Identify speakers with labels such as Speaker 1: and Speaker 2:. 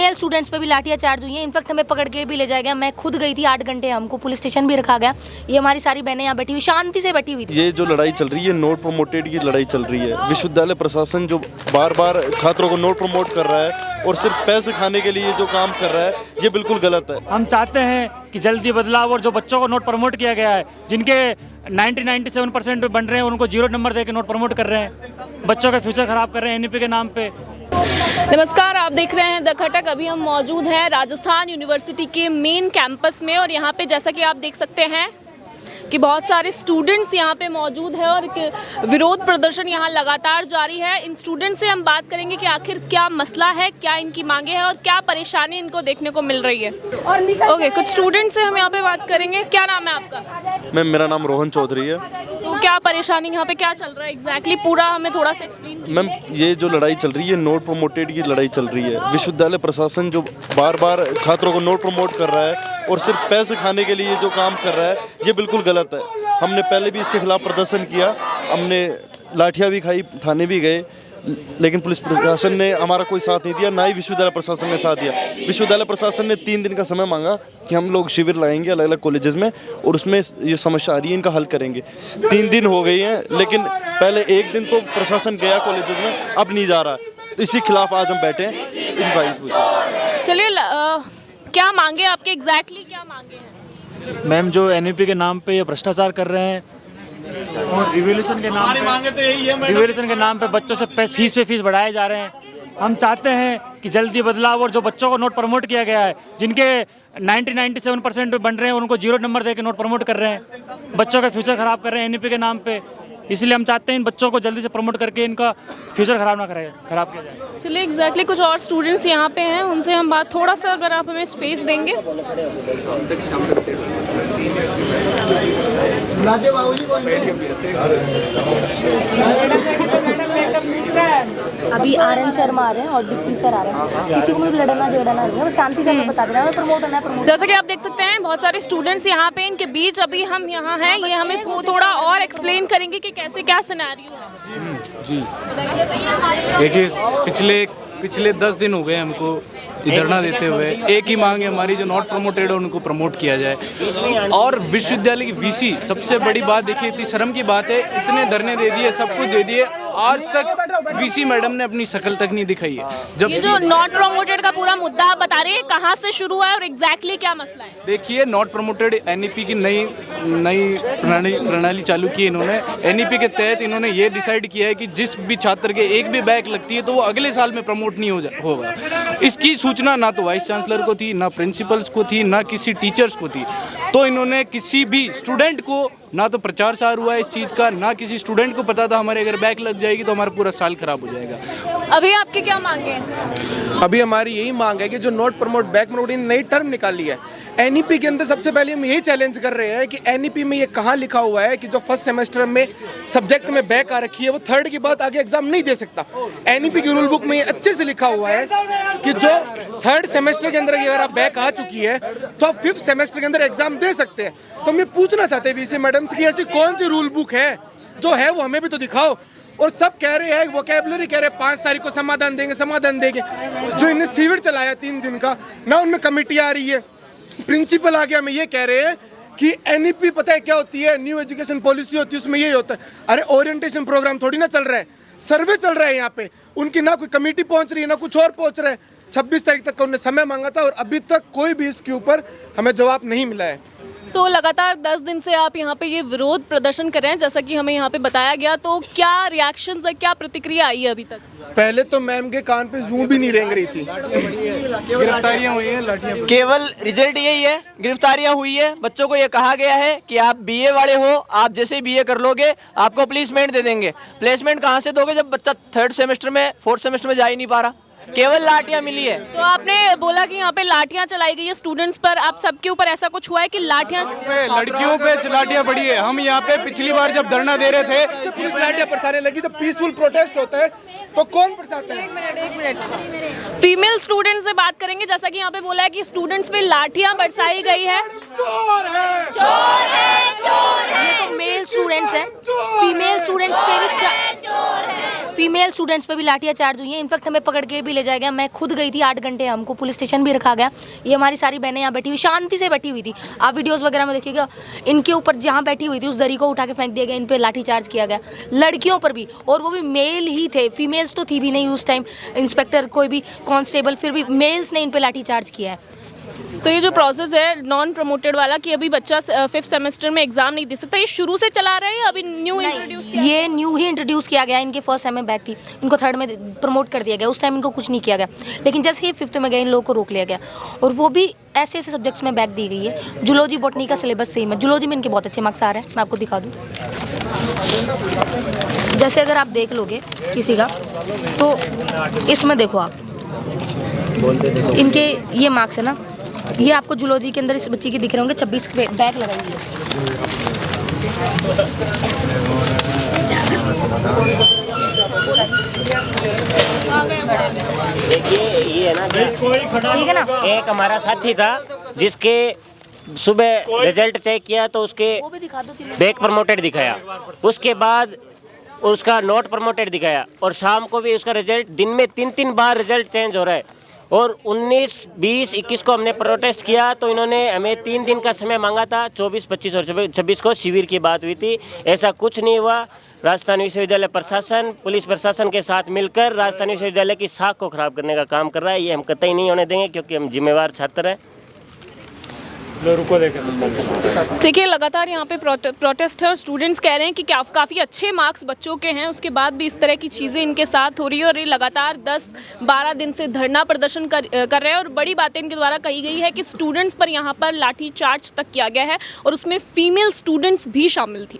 Speaker 1: Female students पे भी लाठियाँ charge हुई हैं। इनफैक्ट हमें पकड़ के भी ले जाया गया। मैं खुद गई थी 8 घंटे, हमको पुलिस स्टेशन भी रखा गया। ये हमारी सारी बहनें यहाँ बैठी हुई शांति से बैठी हुई थी।
Speaker 2: ये जो लड़ाई चल रही है नोट प्रमोटेड की लड़ाई चल रही है। विश्वविद्यालय प्रशासन जो बार बार छात्रों को नोट प्रमोट कर रहा है और सिर्फ पैसे खाने के लिए जो काम कर रहा है ये बिल्कुल गलत है।
Speaker 3: हम चाहते हैं कि जल्दी बदलाव, और जो बच्चों को नोट प्रमोट किया गया है, जिनके 97% बन रहे हैं, उनको 0 नंबर दे के नोट प्रमोट कर रहे हैं, बच्चों का फ्यूचर खराब कर रहे हैं एनईपी के नाम पे।
Speaker 4: नमस्कार, आप देख रहे हैं द खटक। अभी हम मौजूद हैं राजस्थान यूनिवर्सिटी के मेन कैंपस में, और यहाँ पे जैसा कि आप देख सकते हैं कि बहुत सारे स्टूडेंट्स यहाँ पे मौजूद है और विरोध प्रदर्शन यहाँ लगातार जारी है। इन स्टूडेंट से हम बात करेंगे कि आखिर क्या मसला है, क्या इनकी मांगे हैं और क्या परेशानी इनको देखने को मिल रही है। ओके, कुछ स्टूडेंट से हम यहाँ पे बात करेंगे। क्या नाम है आपका?
Speaker 2: मैम, मेरा नाम रोहन चौधरी है।
Speaker 4: तो क्या परेशानी यहाँ पे क्या चल रहा है एग्जैक्टली, पूरा हमें थोड़ा सा एक्सप्लेन कीजिए।
Speaker 2: मैम, ये जो लड़ाई चल रही है नोट प्रमोटेड की लड़ाई चल रही है। विश्वविद्यालय प्रशासन जो बार बार छात्रों को नोट प्रमोट कर रहा है और सिर्फ पैसे खाने के लिए जो काम कर रहा है ये बिल्कुल गलत है। हमने पहले भी इसके खिलाफ प्रदर्शन किया, हमने लाठियाँ भी खाई, थाने भी गए, लेकिन पुलिस प्रशासन ने हमारा कोई साथ नहीं दिया, ना ही विश्वविद्यालय प्रशासन ने साथ दिया। विश्वविद्यालय प्रशासन ने 3 दिन का समय मांगा कि हम लोग शिविर लगाएंगे अलग अलग कॉलेजेस में और उसमें ये समस्या आ रही है इनका हल करेंगे। 3 दिन हो गई हैं, लेकिन पहले 1 दिन तो प्रशासन गया कॉलेजेस में, अब नहीं जा रहा। तो इसी खिलाफ आज हम बैठे हैं।
Speaker 4: चलिए, क्या मांगे आपके, एग्जैक्टली क्या मांगे हैं?
Speaker 3: मैम, जो एनईपी के नाम पे ये भ्रष्टाचार कर रहे हैं और रिवॉल्यूशन के नाम पे बच्चों से फीस पे फीस बढ़ाए जा रहे हैं। हम चाहते हैं कि जल्दी बदलाव, और जो बच्चों को नोट प्रमोट किया गया है, जिनके 97% बन रहे हैं, उनको 0 नंबर दे के नोट प्रमोट कर रहे हैं, बच्चों का फ्यूचर खराब कर रहे हैं एनईपी के नाम पे। इसलिए हम चाहते हैं इन बच्चों को जल्दी से प्रमोट करके इनका फ्यूचर खराब किया जाए।
Speaker 4: चलिए, एग्जैक्टली कुछ और स्टूडेंट्स यहाँ पे हैं, उनसे हम बात, थोड़ा सा अगर आप हमें स्पेस देंगे।
Speaker 1: अभी RN शर्मा आ रहे हैं और डिप्टी सर आ रहे हैं। किसी को भी लड़ना झगड़ना नहीं है, वो शांति से हमें बता देना हमें प्रमोट होना है। प्रमोट
Speaker 4: जैसा कि आप देख सकते हैं बहुत सारे स्टूडेंट्स यहाँ पे, इनके बीच अभी हम यहाँ हैं, ये हमें थोड़ा और एक्सप्लेन करेंगे कि कैसे क्या सिनेरियो है।
Speaker 5: जी, देखिए पिछले 10 दिन हो गए हमको धरना देते हुए। एक ही मांग है हमारी, जो नॉट प्रमोटेड है उनको प्रमोट किया जाए। और विश्वविद्यालय की वीसी, सबसे बड़ी बात देखिए, इतनी शर्म की बात है, इतने धरने दे दिए, सब कुछ दे दिए, आज तक वीसी मैडम ने अपनी शक्ल तक नहीं दिखाई है। जब
Speaker 4: ये जो नॉट प्रमोटेड का पूरा मुद्दा आप बता रहे हैं, कहाँ से शुरू हुआ है और एग्जैक्टली क्या मसला है?
Speaker 5: देखिए, नॉट प्रमोटेड एनईपी की नई प्रणाली चालू की इन्होंने। एनईपी के तहत इन्होंने ये डिसाइड किया है कि जिस भी छात्र के एक भी बैक लगती है तो वो अगले साल में प्रमोट नहीं होगा। इसकी सूचना ना तो वाइस चांसलर को थी, ना प्रिंसिपल्स को थी, ना किसी टीचर्स को थी। तो इन्होंने किसी भी स्टूडेंट को, ना तो प्रचार सार हुआ इस चीज़ का, ना किसी स्टूडेंट को पता था हमारे अगर बैक लग जाएगी तो हमारा पूरा साल खराब हो जाएगा।
Speaker 4: अभी आपकी क्या मांगे हैं?
Speaker 6: अभी हमारी यही मांग है कि जो नोट प्रमोट बैक प्रमोट नई टर्म निकाली है एनईपी के अंदर, सबसे पहले हम यही चैलेंज कर रहे हैं कि एनईपी में ये कहाँ लिखा हुआ है कि जो फर्स्ट सेमेस्टर में सब्जेक्ट में बैक आ रखी है वो 3rd के बाद आगे एग्जाम नहीं दे सकता। एनईपी की रूल बुक में ये अच्छे से लिखा हुआ है कि जो 3rd सेमेस्टर के अंदर अगर आप बैक आ चुकी है तो आप 5th सेमेस्टर के अंदर एग्जाम दे सकते हैं। तो हम ये पूछना चाहते हैं वीसी मैडम से कि ऐसी कौन सी रूल बुक है, जो है वो हमें भी तो दिखाओ। और सब कह रहे हैं, वोकैबुलरी कह रहे हैं 5 तारीख को समाधान देंगे। जो इन्हें शिविर चलाया 3 दिन का, ना उनमें कमेटी आ रही है, प्रिंसिपल आ गया, हमें ये कह रहे हैं कि एनईपी पता है क्या होती है, न्यू एजुकेशन पॉलिसी होती है, उसमें यही होता है। अरे ओरिएंटेशन प्रोग्राम थोड़ी ना चल रहा है, सर्वे चल रहा है यहाँ पे। उनकी ना कोई कमेटी पहुँच रही है, ना कुछ और पहुँच रहा है। 26 तारीख तक का उन्होंने समय मांगा था और अभी तक कोई भी इसके ऊपर हमें जवाब नहीं मिला है।
Speaker 4: तो लगातार 10 दिन से आप यहाँ पे ये विरोध प्रदर्शन कर रहे हैं, जैसा कि हमें यहाँ पे बताया गया। तो क्या रिएक्शंस है, क्या प्रतिक्रिया आई है अभी तक?
Speaker 6: पहले तो मैम के कान पे जूं भी नहीं रेंग रही थी।
Speaker 5: गिरफ्तारियां हुई हैं, लाठियां,
Speaker 7: केवल रिजल्ट यही है, गिरफ्तारियां हुई है। बच्चों को ये कहा गया है कि आप बीए वाले हो, आप जैसे बीए कर लोगे आपको प्लेसमेंट दे देंगे। प्लेसमेंट कहाँ से दोगे जब बच्चा 3rd सेमेस्टर में 4th सेमेस्टर में जा ही नहीं पा रहा? केवल लाठियां मिली है।
Speaker 4: तो आपने बोला कि यहाँ पे लाठियां चलाई गई है स्टूडेंट्स पर, आप सबके ऊपर ऐसा कुछ हुआ है कि लाठियां?
Speaker 5: लड़कियों पे लाठियां पड़ी है। हम यहाँ पे पिछली बार जब धरना दे रहे थे,
Speaker 6: पुलिस लाठियां बरसाने लगी। जब पीसफुल प्रोटेस्ट होता है तो कौन बरसाता है?
Speaker 4: एक मिनट, फीमेल स्टूडेंट से बात करेंगे। जैसा कि यहाँ पे बोला है कि स्टूडेंट्स पे लाठियां बरसाई गई है।
Speaker 1: चोर है। ये तो मेल स्टूडेंट्स हैं, फीमेल स्टूडेंट्स पे भी लाठियां चार्ज हुई हैं। इनफैक्ट हमें पकड़ के भी भी ले जाया गया। मैं खुद गई थी 8 घंटे, हमको पुलिस स्टेशन भी रखा गया। ये हमारी सारी बहनें यहाँ बैठी हुई शांति से बैठी हुई थी। आप वीडियोस वगैरह में देखिएगा, इनके ऊपर जहाँ बैठी हुई थी उस दरी को उठा के फेंक दिया गया, इन पे लाठीचार्ज किया गया, लड़कियों पर भी, और वो भी मेल ही थे, फीमेल्स तो थी भी नहीं उस टाइम। इंस्पेक्टर कोई भी कांस्टेबल, फिर भी मेल्स ने इन पे लाठीचार्ज किया है।
Speaker 4: तो ये जो प्रोसेस है नॉन प्रमोटेड वाला कि अभी बच्चा 5th सेमेस्टर में एग्जाम नहीं दे सकता, ये शुरू से चला रहा है या अभी न्यू इंट्रोड्यूस किया?
Speaker 1: ये न्यू ही इंट्रोड्यूस किया गया। इनके फर्स्ट सेम में बैक थी, इनको 3rd में प्रमोट कर दिया गया। उस टाइम इनको कुछ नहीं किया गया, लेकिन जैसे ये 5th में गए इन लोगों को रोक लिया गया, और वो भी ऐसे ऐसे सब्जेक्ट्स में बैक दी गई है। जूलॉजी बॉटनी का सिलेबस सेम है। जूलॉजी में इनके बहुत अच्छे मार्क्स आ रहे हैं, मैं आपको दिखा दूँ। जैसे अगर आप देख लोगे किसी का, तो इसमें देखो आप, इनके ये मार्क्स है ना, ये आपको जूलॉजी के अंदर इस बच्ची के दिख रहे होंगे 26 बैक लगाई हुई है।
Speaker 8: देखिए ये है ना,
Speaker 1: ठीक है ना।
Speaker 8: एक हमारा साथी था जिसके सुबह रिजल्ट चेक किया तो उसके
Speaker 1: वो भी दिखा दो फिर।
Speaker 8: बैक प्रमोटेड दिखाया, उसके बाद उसका नॉट प्रमोटेड दिखाया, और शाम को भी उसका रिजल्ट, दिन में 3 बार रिजल्ट चेंज हो रहा है। और 19, 20, 21 को हमने प्रोटेस्ट किया तो इन्होंने हमें 3 दिन का समय मांगा था। 24, 25 और 26 को शिविर की बात हुई थी, ऐसा कुछ नहीं हुआ। राजस्थान विश्वविद्यालय प्रशासन पुलिस प्रशासन के साथ मिलकर राजस्थान विश्वविद्यालय की साख को खराब करने का काम कर रहा है। ये हम कतई नहीं होने देंगे, क्योंकि हम जिम्मेवार छात्र हैं।
Speaker 4: देखिए लगातार यहाँ पे प्रोटेस्ट है और स्टूडेंट्स कह रहे हैं कि काफ़ी अच्छे मार्क्स बच्चों के हैं, उसके बाद भी इस तरह की चीज़ें इनके साथ हो रही है, और ये लगातार 10-12 दिन से धरना प्रदर्शन कर रहे हैं। और बड़ी बातें इनके द्वारा कही गई है कि स्टूडेंट्स पर यहाँ पर लाठी चार्ज तक किया गया है, और उसमें फीमेल स्टूडेंट्स भी शामिल थी।